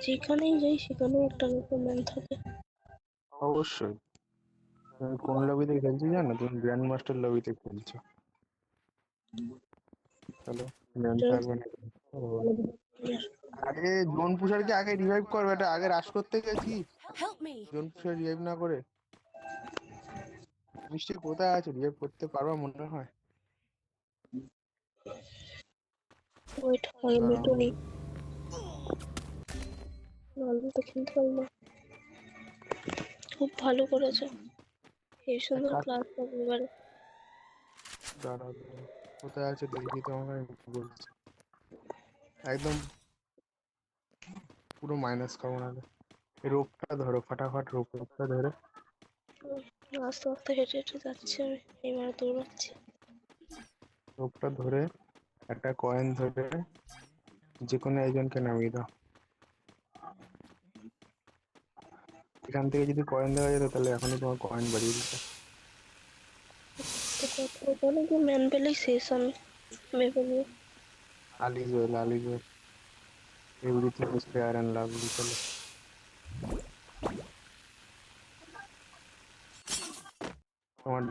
যেখানেই যাই সেখানেও একটা নতুন ম্যান থাকে। অবশ্যই। তুমি কোন লবিতে খেলছো জানো? তুমি গ্র্যান্ড মাস্টার লবিতে খেলছো। হ্যালো, ম্যান থাকবে না। ও, আরে জোন পুষারকে আগে রিভাইভ করবে, এটা আগে রাশ করতে গেছি। Help me! জোন পুষার রিভাইভ না করে মিষ্টি কোথায় আছে? রিভাইভ করতে পারবা মনে হয়? ওয়েট হয় দাঁড়াও। মিটুনি, নাহলে তো খেলতে পারবো। খুব ভালো করেছো, এই সুন্দর ক্লাস হবে এবারে। দাঁড়াও দাঁড়াও, কোথায় আছে দেখি তোমাকে আমি বলছি। একদম পুরো মাইনাস খাবো নাহলে। এই রোপটা ধরো, ফাটাফাট রোপটা ধরে। আস্তে আস্তে হেঁটে হেঁটে যাচ্ছি আমি, এবার দৌড়াচ্ছি। রোপটা ধরে একটা কয়েন ধরে যে কোনো একজনকে নামিয়ে দাও। এখান থেকে যদি কয়েন দেওয়া যেত তাহলে এখনই তোমার কয়েন বাড়িয়ে দিত। ওখানে গিয়ে ম্যান পেলেই শেষ আমি ভেবে নিয়ে। আলিজুয়েল, আলিজুয়েল, everything is fair and lovely. চলো তোমার